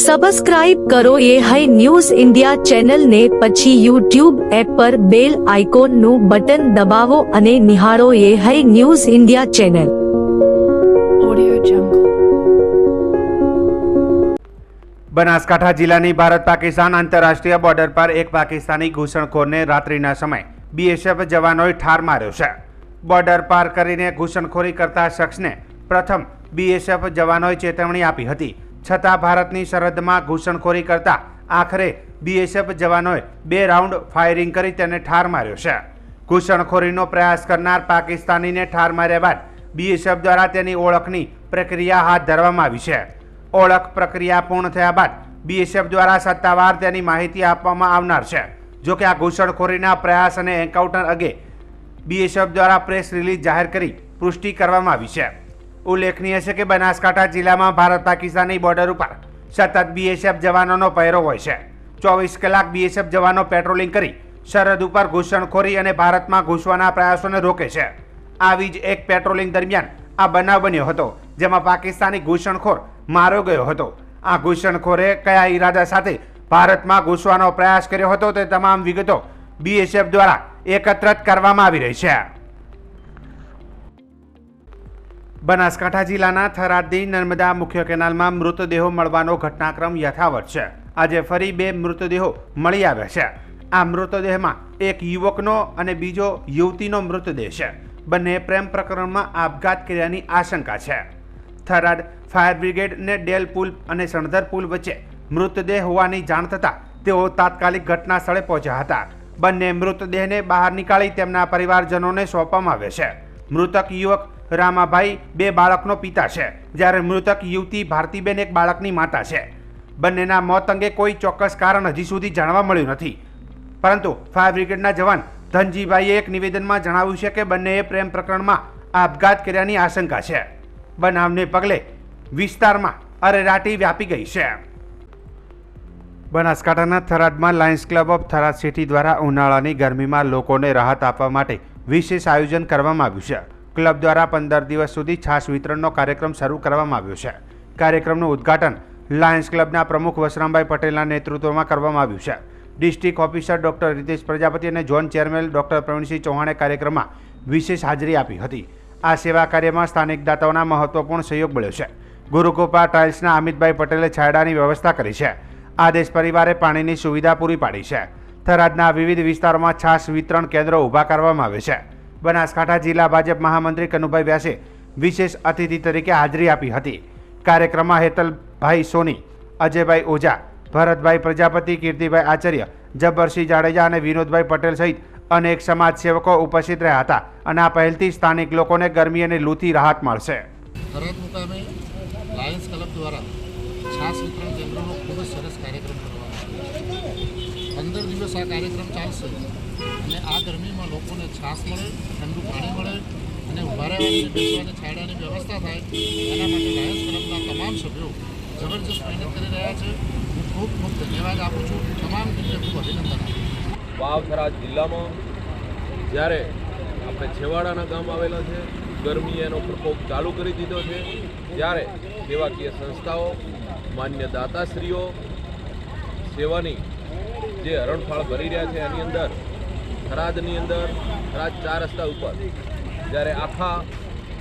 Subscribe કરો એ high news India ચેનલને, પછી યુટ્યુબ એપ પર બેલ આઇકોનનું બટન દબાવો અને નિહાળો એ high news India channel. Audio Jungle. Banaskantha જિલ્લાની ભારત પાકિસ્તાન આંતરરાષ્ટ્રીય બોર્ડર પર એક પાકિસ્તાની ઘૂસણખોરને રાત્રિના સમયે બીએસએફ જવાનોએ ઠાર માર્યો છે. બોર્ડર પાર કરીને ઘૂસણખોરી કરતા શખ્સને પ્રથમ બીએસએફ જવાનોએ ચેતવણી આપી હતી, છતાં ભારતની સરહદમાં ઘૂસણખોરી કરતા આખરે બીએસએફ જવાનોએ 2 રાઉન્ડ ફાયરિંગ કરી તેને ઠાર માર્યો છે. ઘૂસણખોરીનો પ્રયાસ કરનાર પાકિસ્તાનીને ઠાર માર્યા બાદ બીએસએફ દ્વારા તેની ઓળખની પ્રક્રિયા હાથ ધરવામાં આવી છે. ઓળખ પ્રક્રિયા પૂર્ણ થયા બાદ બીએસએફ દ્વારા સત્તાવાર તેની માહિતી આપવામાં આવનાર છે. જોકે આ ઘૂસણખોરીના પ્રયાસ અને એન્કાઉન્ટર અંગે બીએસએફ દ્વારા પ્રેસ રિલીઝ જાહેર કરી પુષ્ટિ કરવામાં આવી છે. ઉલ્લેખનીય છે કે બનાસકાંઠા જિલ્લામાં ભારત પાકિસ્તાની બોર્ડર ઉપર સતત બીએસએફ જવાનોનો પહેરો હોય છે. 24 કલાક બીએસએફ જવાનો પેટ્રોલિંગ કરી સરહદ ઉપર ઘૂસણખોરી અને ભારતમાં ઘૂસવાના પ્રયાસોને રોકે છે. આવી જ એક પેટ્રોલિંગ દરમિયાન આ બનાવ બન્યો હતો, જેમાં પાકિસ્તાની ઘૂસણખોર માર્યો ગયો હતો. આ ઘૂસણખોરે કયા ઈરાદા સાથે ભારતમાં ઘૂસવાનો પ્રયાસ કર્યો હતો તે તમામ વિગતો બીએસએફ દ્વારા એકત્રિત કરવામાં આવી રહી છે. બનાસકાંઠા જિલ્લાના થરાદની નર્મદા મુખ્ય કેનાલમાં મૃતદેહો મળવાનો ઘટનાક્રમ યથાવત છે. આજે ફરી 2 મૃતદેહો મળી આવ્યા છે. આ મૃતદેહમાં એક યુવકનો અને બીજો યુવતીનો મૃતદેહ છે. બંને પ્રેમ પ્રકરણમાં આપઘાત કર્યાની આશંકા છે. થરાદ ફાયર બ્રિગેડ ને ડેલ પુલ અને સણધર પુલ વચ્ચે મૃતદેહ હોવાની જાણ થતાં તેઓ તાત્કાલિક ઘટના સ્થળે પહોંચ્યા હતા. બંને મૃતદેહને બહાર નીકાળી તેમના પરિવારજનોને સોંપવામાં આવે છે. મૃતક યુવક રામાભાઈ 2 બાળકનો પિતા છે, જ્યારે મૃતક યુવતી ભારતીબેન એક બાળકની માતા છે. બંનેના મોત અંગે કોઈ ચોક્કસ કારણ હજી સુધી જાણવા મળ્યું નથી, પરંતુ ફાયર બ્રિગેડના જવાન ધનજીભાઈએ એક નિવેદનમાં જણાવ્યું છે કે બંનેએ પ્રેમ પ્રકરણમાં આપઘાત કર્યાની આશંકા છે. બનાવને પગલે વિસ્તારમાં અરેરાટી વ્યાપી ગઈ છે. બનાસકાંઠાના થરાદમાં lions club of Tharad city દ્વારા ઉનાળાની ગરમીમાં લોકોને રાહત આપવા માટે વિશેષ આયોજન કરવામાં આવ્યું છે. ક્લબ દ્વારા 15 દિવસ સુધી છાશ વિતરણનો કાર્યક્રમ શરૂ કરવામાં આવ્યો છે. કાર્યક્રમનું ઉદ્ઘાટન લાયન્સ ક્લબના પ્રમુખ વસરામભાઈ પટેલના નેતૃત્વમાં કરવામાં આવ્યું છે. District officer doctor Ritesh Prajapati અને ઝોન ચેરમેન ડોક્ટર પ્રવીણસિંહ ચૌહાણે કાર્યક્રમમાં વિશેષ હાજરી આપી હતી. આ સેવા કાર્યમાં સ્થાનિક દાતાઓના મહત્વપૂર્ણ સહયોગ મળ્યો છે. ગુરુકૃપા ટાઇલ્સના અમિતભાઈ પટેલે છાયડાની વ્યવસ્થા કરી છે. આદેશ પરિવારે પાણીની સુવિધા પૂરી પાડી છે. થરાદના વિવિધ વિસ્તારોમાં છાશ વિતરણ કેન્દ્રો ઊભા કરવામાં આવે છે. બનાસકાંઠા જિલ્લા ભાજપ મહામંત્રી કનુભાઈ વ્યાસે વિશેષ અતિથિ તરીકે હાજરી આપી હતી. કાર્યક્રમમાં હેતલભાઈ સોની, અજયભાઈ ઓઝા, ભરતભાઈ પ્રજાપતિ, કીર્તિભાઈ આચાર્ય, જબ્બરસિંહ જાડેજા અને વિનોદભાઈ પટેલ સહિત અનેક સમાજસેવકો ઉપસ્થિત રહ્યા હતા. અને આ પહેલથી સ્થાનિક લોકોને ગરમી અને લૂથી રાહત મળશે. થરાદ મુકામે લાયન્સ ક્લબ દ્વારા છાશ વિતરણ કેન્દ્રનો ખૂબ જ સરસ કાર્યક્રમ કરવામાં આવ્યો છે. 15 દિવસ આ કાર્યક્રમ ચાલશે અને આ ગરમીમાં લોકોને છાશ મળે, ઠંડુ પાણી મળે અને ઊભા રહેવાની, બેસવાની, છાયડાની વ્યવસ્થા થાય, એના માટે લાયન્સ ક્લબના તમામ સભ્યો જબરજસ્ત મહેનત કરી રહ્યા છે. હું ખૂબ ખૂબ ધન્યવાદ આપું છું. તમામ ટીમને ખૂબ અભિનંદન આપું છું. વાવ થરાદ જિલ્લામાં જ્યારે આપણે છેવાડાના ગામ આવેલા છે, ગરમી એનો પ્રકોપ ચાલુ કરી દીધો છે, ત્યારે સેવાકીય સંસ્થાઓ, માન્ય દાતાશ્રીઓ સેવાની જે હરણફાળ ભરી રહ્યા છે, એની અંદર થરાદની અંદર થરાદ 4 રસ્તા ઉપર જ્યારે આખા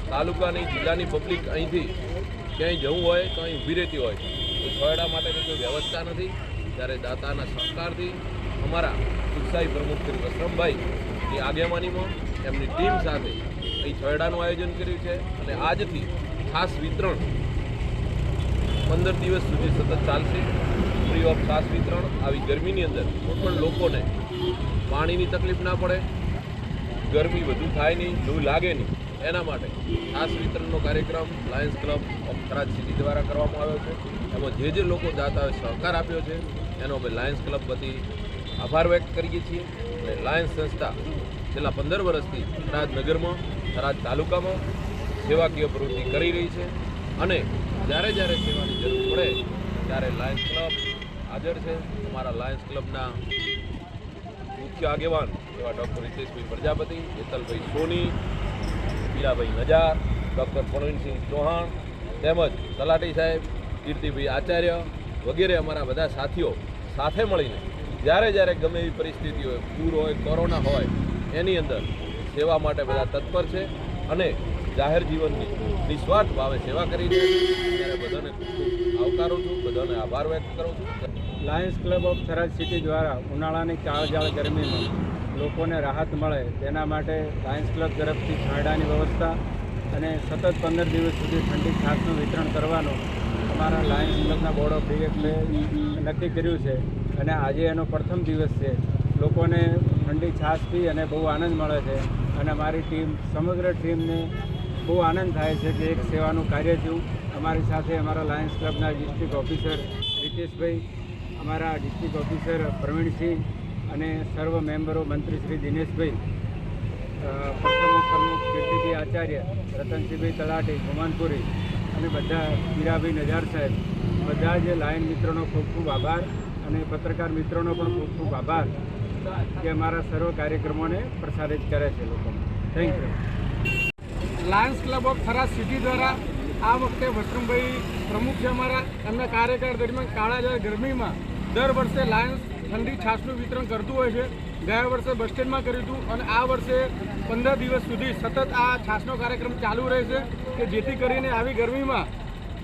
તાલુકાની જિલ્લાની પબ્લિક અહીંથી ક્યાંય જવું હોય, ક્યાંય ઊભી રહેતી હોય તો છોયડા માટેની કોઈ વ્યવસ્થા નથી, ત્યારે દાતાના સહકારથી અમારા ઉત્સાહી પ્રમુખ શ્રી વસરામભાઈની આગેવાનીમાં એમની ટીમ સાથે અહીં છોયડાનું આયોજન કર્યું છે. અને આજથી ખાસ વિતરણ 15 દિવસ સુધી સતત ચાલશે. ફ્રી ઓફ છાશ વિતરણ. આવી ગરમીની અંદર કોઈ પણ લોકોને પાણીની તકલીફ ના પડે, ગરમી વધુ થાય નહીં, લૂ લાગે નહીં, એના માટે છાશ વિતરણનો કાર્યક્રમ Lions club of Tharad city દ્વારા કરવામાં આવ્યો છે. એમાં જે લોકો દાતાઓએ સહકાર આપ્યો છે એનો અમે લાયન્સ ક્લબ વતી આભાર વ્યક્ત કરીએ છીએ. અને લાયન્સ સંસ્થા છેલ્લા 15 વર્ષથી થરાદ નગરમાં, થરાદ તાલુકામાં સેવાકીય પ્રવૃત્તિ કરી રહી છે. અને જ્યારે જ્યારે સેવાની જરૂર પડે ત્યારે લાયન્સ ક્લબ હાજર છે. અમારા લાયન્સ ક્લબના મુખ્ય આગેવાન એવા ડૉક્ટર રીતેશભાઈ પ્રજાપતિ, હેતલભાઈ સોની, પીરાભાઈ નજાર, ડૉક્ટર પ્રવીણસિંહ ચૌહાણ તેમજ તલાટી સાહેબ કીર્તિભાઈ આચાર્ય, વગેરે અમારા બધા સાથીઓ સાથે મળીને જ્યારે ગમે એવી પરિસ્થિતિ હોય, પૂર હોય, કોરોના હોય, એની અંદર સેવા માટે બધા તત્પર છે અને જાહેર જીવનની નિસ્વાર્થ ભાવે સેવા કરી છે. ત્યારે બધાને ખૂબ આવકારું છું, બધાને આભાર વ્યક્ત કરું છું. Lions club of Tharad city દ્વારા ઉનાળાની કાળઝાળ ગરમીમાં લોકોને રાહત મળે તેના માટે લાયન્સ ક્લબ તરફથી છાંયડાની વ્યવસ્થા અને સતત 15 દિવસ સુધી ઠંડી છાશનું વિતરણ કરવાનું અમારા લાયન્સ ક્લબના બોર્ડ ઓફ ડિરેક્ટરે નક્કી કર્યું છે અને આજે એનો પ્રથમ દિવસ છે. લોકોને ઠંડી છાશ પી અને બહુ આનંદ મળે છે અને અમારી ટીમ, સમગ્ર ટીમને બહુ આનંદ થાય છે કે એક સેવાનું કાર્ય થયું. અમારી સાથે અમારા લાયન્સ ક્લબના ડિસ્ટ્રિક્ટ ઓફિસર રીતેશભાઈ, અમારા ડિસ્ટ્રિક્ટ ઓફિસર પ્રવીણસિંહ અને સર્વ મેમ્બરો, મંત્રી શ્રી દિનેશભાઈ, પ્રમુખ કીર્તિભાઈ આચાર્ય, રતનસિંહભાઈ તલાટી, ગુમાનપુરી અને બધા હીરાભાઈ નજાર સાહેબ, બધા જ લાયન મિત્રોનો ખૂબ ખૂબ આભાર અને પત્રકાર મિત્રોનો પણ ખૂબ ખૂબ આભાર કે અમારા સર્વ કાર્યક્રમોને પ્રસારિત કરે છે લોકોને. Thank you. Lions club of Tharad city દ્વારા આ વખતે વસંતભાઈ પ્રમુખ છે અમારા, એમના કાર્યકાળ દરમિયાન કાળાજાળ ગરમીમાં દર વર્ષે લાયન્સ ઠંડી છાશનું વિતરણ કરતું હોય છે. ગયા વર્ષે બસ સ્ટેન્ડમાં કર્યું હતું અને આ વર્ષે 15 દિવસ સુધી સતત આ છાશનો કાર્યક્રમ ચાલુ રહેશે કે જેથી કરીને આવી ગરમીમાં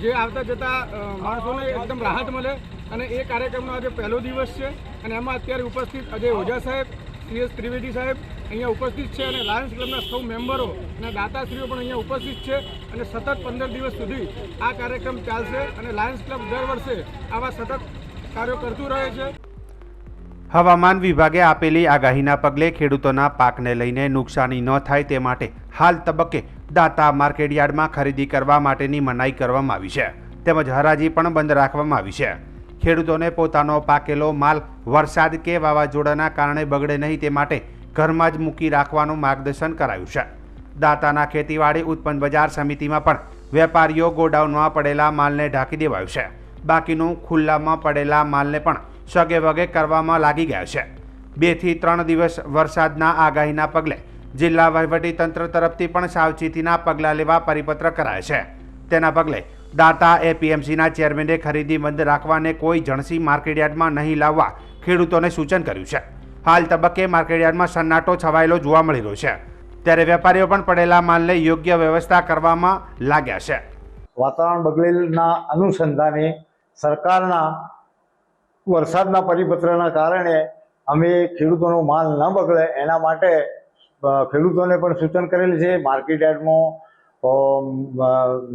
જે આવતા જતા માણસોને એકદમ રાહત મળે. અને એ કાર્યક્રમનો આજે પહેલો દિવસ છે અને એમાં અત્યારે ઉપસ્થિત અજય ઓઝા સાહેબ, CS ત્રિવેદી સાહેબ અહીંયા ઉપસ્થિત છે અને લાયન્સ ક્લબના સૌ મેમ્બરો અને દાતાશ્રીઓ પણ અહીંયા ઉપસ્થિત છે અને સતત 15 દિવસ સુધી આ કાર્યક્રમ ચાલશે અને લાયન્સ ક્લબ દર વર્ષે આવા સતત કાર્યો કરતું રહે છે. હવામાન વિભાગે આપેલી આગાહીના પગલે ખેડૂતોના પાકને લઈને નુકસાની ન થાય તે માટે હાલ તબક્કે દાતા માર્કેટયાર્ડમાં ખરીદી કરવા માટેની મનાઈ કરવામાં આવી છે તેમજ હરાજી પણ બંધ રાખવામાં આવી છે. ખેડૂતોને પોતાનો પાકેલો માલ વરસાદ કે વાવાઝોડાના કારણે બગડે નહીં તે માટે ઘરમાં જ મૂકી રાખવાનું માર્ગદર્શન કરાયું છે. દાતાના ખેતીવાડી ઉત્પન્ન બજાર સમિતિમાં પણ વેપારીઓ ગોડાઉનમાં પડેલા માલને ઢાંકી દેવાયું છે. બાકીનું ખુલ્લામાં પડેલા માલને પણ સગે વગે કરવામાં લાગી ગયા છે. 2 થી 3 દિવસ વરસાદના આગાહીના પગલે જિલ્લા વહીવટીતંત્ર તરફથી પણ સાવચેતીના પગલાં લેવા પરિપત્ર કરાયા છે. તેના પગલે દાતા APMCના ચેરમેને ખરીદી બંધ રાખવાને કોઈ જણસી માર્કેટયાર્ડમાં નહીં લાવવા ખેડૂતોને સૂચન કર્યું છે. હાલ તબક્કે માર્કેટયાર્ડમાં સન્નાટો છવાયેલો જોવા મળી રહ્યો છે ત્યારે વેપારીઓ પણ પડેલા માલને યોગ્ય વ્યવસ્થા કરવામાં લાગ્યા છે. વાતાવરણ બગડેલના અનુસંધાને સરકારના વરસાદના પરિપત્રના કારણે અમે ખેડૂતોનો માલ ન બગડે એના માટે ખેડૂતોને પણ સૂચન કરેલ છે. માર્કેટયાર્ડમાં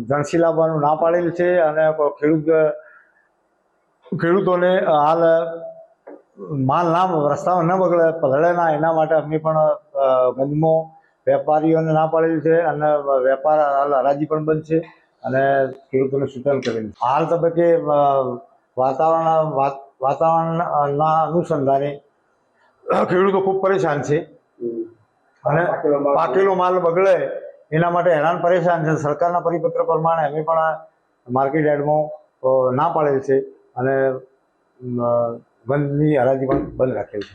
જણસી લાવવાનું ના પાડેલ છે અને ખેડૂતોને હાલ માલ ના રસ્તામાં ન બગડે ના એના માટે અમે પણ બંધમાં વેપારીઓને ના પાડેલ છે અને વેપાર હાલ હરાજી પણ બંધ છે અને ખેડૂતોને સૂચન કરેલ છે. હાલ તબક્કે વાતાવરણના અનુસંધાને ખેડૂતો ખૂબ પરેશાન છે અને પાકેલો માલ બગડે એના માટે હેરાન પરેશાન છે. સરકારના પરિપત્ર પ્રમાણે અમે પણ માર્કેટયાર્ડમાં ના પાડેલ છે અને બંધની હરાજી પણ બંધ રાખેલ છે.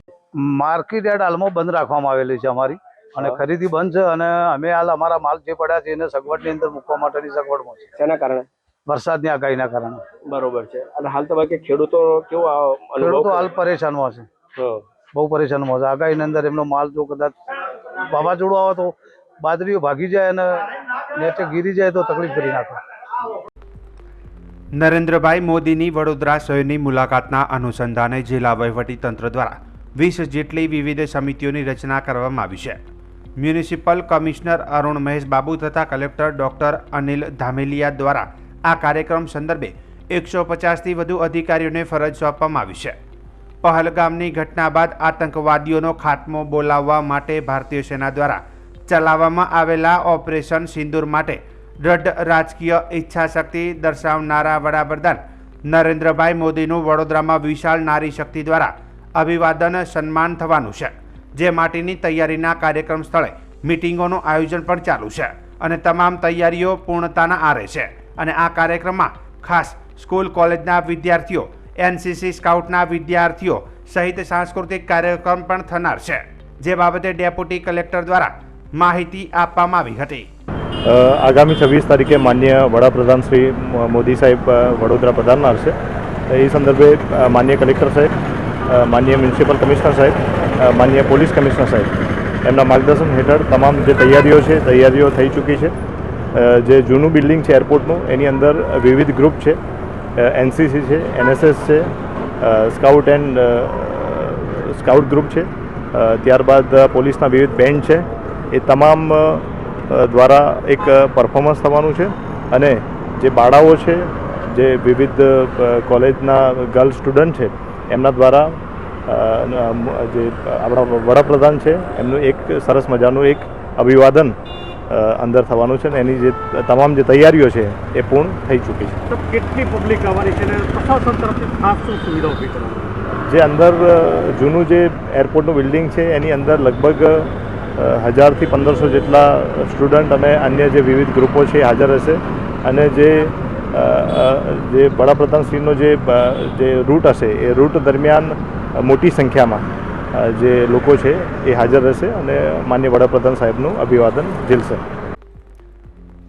માર્કેટયાર્ડ હાલમાં બંધ રાખવામાં આવેલી છે અમારી અને ખરીદી બંધ છે અને અમે હાલ અમારા માલ જે પડ્યા છે એને સગવડની અંદર મૂકવા માટેની સગવડમાં છે. શેના કારણે? વરસાદની આગાહીના કારણે. બરોબર છે. અને હાલ તબક્કે ખેડૂતો ખેડૂતો હાલ પરેશાનમાં છે, બહુ પરેશાનમાં છે. આગાહીની અંદર એમનો માલ જો કદાચ વાવાઝોડું આવે તો બાદરીઓ ભાગી જાય અને નેચે ગીરી જાય તો તકલીફ કરી નાખે. નરેન્દ્રભાઈ મોદીની વડોદરા શહેરની મુલાકાતના અનુસંધાને જિલ્લા વહીવટીતંત્ર દ્વારા 20 જેટલી વિવિધ સમિતિઓની રચના કરવામાં આવી છે. મ્યુનિસિપલ કમિશનર અરુણ મહેશ બાબુ તથા કલેક્ટર ડોક્ટર અનિલ ધામેલિયા દ્વારા આ કાર્યક્રમ સંદર્ભે 150થી વધુ અધિકારીઓને ફરજ સોંપવામાં આવી છે. પહલગામની ઘટના બાદ આતંકવાદીઓનો ખાત્મો બોલાવવા માટે ભારતીય સેના દ્વારા ચલાવવામાં આવેલા ઓપરેશન સિંદૂર માટે દ્રઢ રાજકીય ઈચ્છાશક્તિ દર્શાવનારા વડાપ્રધાન નરેન્દ્રભાઈ મોદીનું વડોદરામાં વિશાળ નારી શક્તિ દ્વારા અભિવાદન સન્માન થવાનું છે. જે માટેની તૈયારીના કાર્યક્રમ સ્થળે મિટિંગોનું આયોજન પણ ચાલુ છે અને તમામ તૈયારીઓ પૂર્ણતાના આરે છે. અને આ કાર્યક્રમમાં ખાસ સ્કૂલ કોલેજના વિદ્યાર્થીઓ, NCC સ્કાઉટના વિદ્યાર્થીઓ સહિત સાંસ્કૃતિક કાર્યક્રમ પણ થનાર છે. જે બાબતે ડેપ્યુટી કલેક્ટર દ્વારા માહિતી આપવામાં આવી હતી. આગામી 26 તારીખે માનનીય વડાપ્રધાન શ્રી મોદી સાહેબ વડોદરા પધારનાર છે એ સંદર્ભે માનનીય કલેક્ટર સાહેબ, માનનીય મ્યુનિસિપલ કમિશનર સાહેબ, માનનીય પોલીસ કમિશનર સાહેબ એમના માર્ગદર્શન હેઠળ તમામ જે તૈયારીઓ છે તૈયારીઓ થઈ ચૂકી છે. જે જૂનું બિલ્ડિંગ છે એરપોર્ટનું એની અંદર વિવિધ ગ્રુપ છે, એનસીસી છે, એનએસએસ છે, સ્કાઉટ એન્ડ સ્કાઉટ ગ્રુપ છે, ત્યારબાદ પોલીસના વિવિધ બેન્ડ છે. એ તમામ દ્વારા એક પરફોર્મન્સ થવાનું છે અને જે બાળાઓ છે, જે વિવિધ કોલેજના ગર્લ સ્ટુડન્ટ છે એમના દ્વારા જે આપણા વડાપ્રધાન છે એમનું એક સરસ મજાનું એક અભિવાદન અંદર થવાનું છે અને એની જે તમામ જે તૈયારીઓ છે એ પૂર્ણ થઈ ચૂકી છે. તો કેટલી પબ્લિક આવવાની છે અને પ્રશાસન તરફથી ખાસ શું સુવિધા ઊભી કરવાની? જે અંદર જૂનું જે એરપોર્ટનું બિલ્ડિંગ છે એની અંદર લગભગ 1000થી 1500 જેટલા સ્ટુડન્ટ અને અન્ય જે વિવિધ ગ્રુપો છે એ હાજર રહેશે અને જે વડાપ્રધાનશ્રીનો જે રૂટ હશે એ રૂટ દરમિયાન મોટી સંખ્યામાં જે લોકો છે એ હાજર રહેશે અને માનનીય વડાપ્રધાન સાહેબનું અભિવાદન ઝીલશે.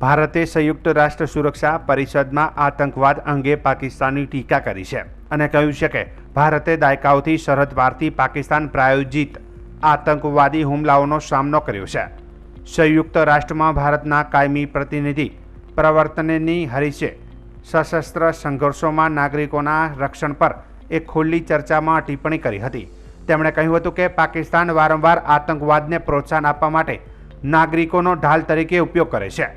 ભારતે સંયુક્ત રાષ્ટ્ર સુરક્ષા પરિષદમાં આતંકવાદ અંગે પાકિસ્તાનની ટીકા કરી છે અને કહ્યું છે કે ભારતે દાયકાઓથી સરહદ પારથી પાકિસ્તાન પ્રાયોજિત આતંકવાદી હુમલાઓનો સામનો કર્યો છે. સંયુક્ત રાષ્ટ્રમાં ભારતના કાયમી પ્રતિનિધિ પ્રવર્તનની હરીશે સશસ્ત્ર સંઘર્ષોમાં નાગરિકોના રક્ષણ પર એક ખુલ્લી ચર્ચામાં ટિપ્પણી કરી હતી. તેમણે કહ્યું હતું કે પાકિસ્તાન વારંવાર આતંકવાદને પ્રોત્સાહન આપવા માટે નાગરિકોનો ઢાલ તરીકે ઉપયોગ કરે છે.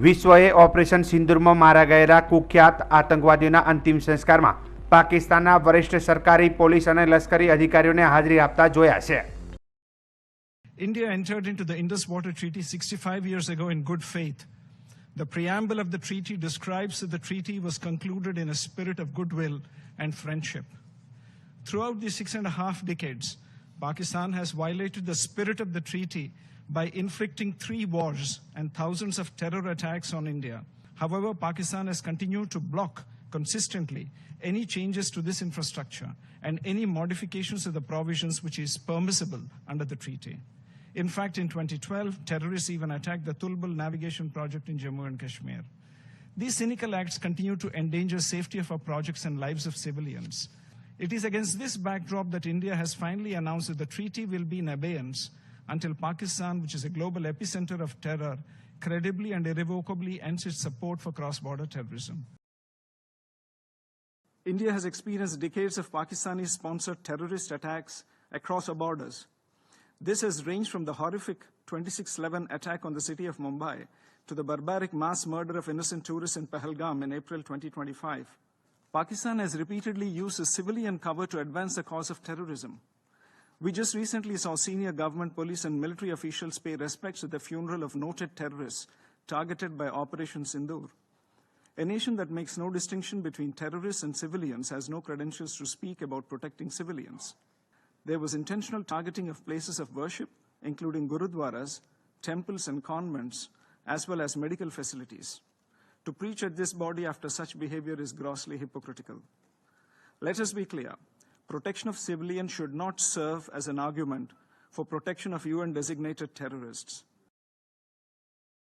વિશ્વએ ઓપરેશન સિંદૂરમાં મારા ગયેલા કુખ્યાત આતંકવાદીઓના અંતિમ સંસ્કારમાં પાકિસ્તાનના વરિષ્ઠ સરકારી પોલીસ અને લશ્કરી અધિકારીઓને હાજરી આપતા જોયા છે. India entered into the Indus Water Treaty 65 years ago in good faith. The preamble of the treaty describes that the treaty was concluded in a spirit of goodwill and friendship. Throughout the 6.5 decades, Pakistan has violated the spirit of the treaty by inflicting 3 wars and thousands of terror attacks on India. However, Pakistan has continued to block consistently any changes to this infrastructure and any modifications of the provisions which is permissible under the treaty. In fact, in 2012, terrorists even attacked the Tulbul navigation project in Jammu and Kashmir. These cynical acts continue to endanger safety of our projects and lives of civilians. It is against this backdrop that India has finally announced that the treaty will be in abeyance until Pakistan, which is a global epicenter of terror, credibly and irrevocably ends its support for cross-border terrorism. India has experienced decades of Pakistani-sponsored terrorist attacks across our borders. This has ranged from the horrific 26/11 attack on the city of Mumbai to the barbaric mass murder of innocent tourists in Pahalgam in April 2025. Pakistan has repeatedly used a civilian cover to advance the cause of terrorism. We just recently saw senior government, police and military officials pay respects at the funeral of noted terrorists targeted by Operation Sindoor. A nation that makes no distinction between terrorists and civilians has no credentials to speak about protecting civilians. There was intentional targeting of places of worship, including gurudwaras, temples and convents, as well as medical facilities. To preach at this body after such behavior is grossly hypocritical. Let us be clear. Protection of civilians should not serve as an argument for protection of UN-designated terrorists.